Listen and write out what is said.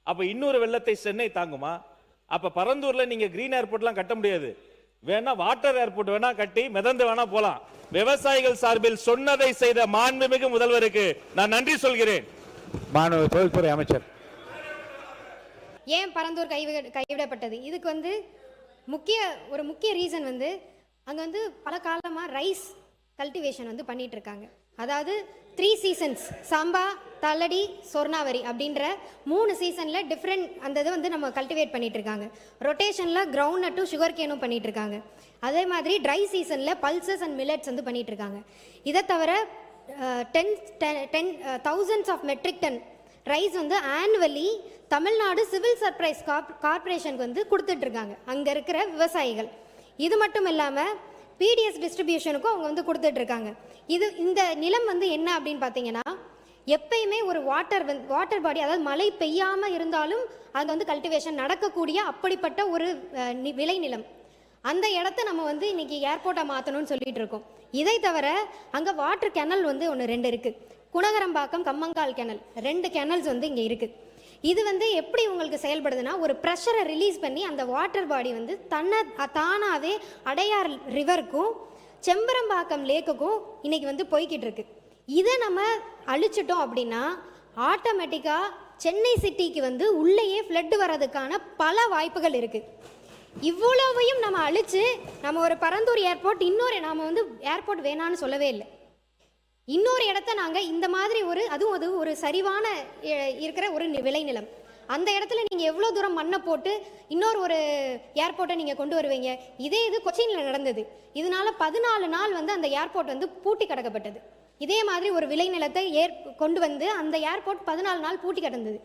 அப்ப இன்னொரு வெள்ளத்தை சென்னை தாங்குமா? அப்ப பரந்தூர்ல நீங்க கிரீன் ஏர்போர்ட்லாம் கட்ட முடியாது. வேணா வாட்டர் ஏர்போர்ட் வேணா கட்டி மிதந்து வேணா போலாம். விவசாயிகள் சார்பில் சொன்னதை செய்த மாண்புமிகு முதல்வருக்கு நான் நன்றி சொல்கிறேன். மாணவ தொழில்துறை அமைச்சர். ஏன் பரந்தூர் கைவிடப்பட்டது? இதுக்கு வந்து முக்கிய ரீசன் வந்து அங்கே வந்து பல காலமாக ரைஸ் கல்டிவேஷன் வந்து பண்ணிட்டு இருக்காங்க. அதாவது 3 சீசன்ஸ், சாம்பா, தள்ளடி, சொர்ணாவரி அப்படின்ற 3 சீசனில் டிஃப்ரெண்ட் அந்த இது வந்து நம்ம கல்டிவேட் பண்ணிட்டு இருக்காங்க. ரொட்டேஷனில் கிரவுண்ட் நட்டும் சுகர் கேனும் பண்ணிட்டு இருக்காங்க. அதே மாதிரி ட்ரை சீசனில் பல்சஸ் அண்ட் மில்லட்ஸ் வந்து பண்ணிட்டு இருக்காங்க. இதை தவிர 10,000 ஆஃப் மெட்ரிக் டன் ரைஸ் வந்து ஆனுவலி தமிழ்நாடு சிவில் சர்ப்ரைஸ் கார்பரேஷனுக்கு வந்து கொடுத்துட்ருக்காங்க அங்கே இருக்கிற விவசாயிகள். இது மட்டும் இல்லாமல் பிடிஎஸ் டிஸ்ட்ரிபியூஷனுக்கும் அவங்க வந்து கொடுத்துட்ருக்காங்க. இந்த நிலம் வந்து என்ன அப்படின்னு பார்த்தீங்கன்னா, எப்பயுமே ஒரு வாட்டர் பாடி, அதாவது மழை பெய்யாமல் இருந்தாலும் அது வந்து கல்டிவேஷன் நடக்கக்கூடிய அப்படிப்பட்ட ஒரு விளைநிலம். அந்த இடத்த நம்ம வந்து இன்னைக்கு ஏர்போர்ட்டாக மாற்றணும்னு சொல்லிட்டு இருக்கோம். இதை தவிர அங்கே வாட்டர் கெனல் வந்து 2 இருக்குது. குணகரம்பாக்கம், கம்மங்கால் கெனல், 2 கெனல்ஸ் வந்து இங்கே இருக்குது. இது வந்து எப்படி உங்களுக்கு செயல்படுதுன்னா, ஒரு ப்ரெஷரை ரிலீஸ் பண்ணி அந்த வாட்டர் பாடி வந்து தானாகவே அடையார் ரிவருக்கும் செம்பரம்பாக்கம் லேக்குக்கும் இன்னைக்கு வந்து போய்கிட்டு இருக்கு. இதை நம்ம அழிச்சிட்டோம் அப்படின்னா ஆட்டோமேட்டிக்காக சென்னை சிட்டிக்கு வந்து உள்ளேயே ஃப்ளட் வர்றதுக்கான பல வாய்ப்புகள் இருக்குது. இவ்வளவையும் நம்ம அழிச்சு நம்ம ஒரு பரந்தூர் ஏர்போர்ட், நாம் வந்து ஏர்போர்ட் வேணான்னு சொல்லவே இல்லை. இன்னொரு இடத்த நாங்கள் இந்த மாதிரி அதுவும் அது ஒரு சரிவான இருக்கிற ஒரு விளைநிலம், அந்த இடத்துல நீங்கள் எவ்வளோ தூரம் மண்ணை போட்டு இன்னொரு ஒரு ஏர்போர்ட்டை நீங்கள் கொண்டு வருவீங்க? இதே இது கொச்சினில் நடந்தது. இதனால 14 நாள் வந்து அந்த ஏர்போர்ட் வந்து பூட்டி கிடக்கப்பட்டது. இதே மாதிரி ஒரு விளைநிலத்தை கொண்டு வந்து அந்த ஏர்போர்ட் 14 நாள் பூட்டி கிடந்தது.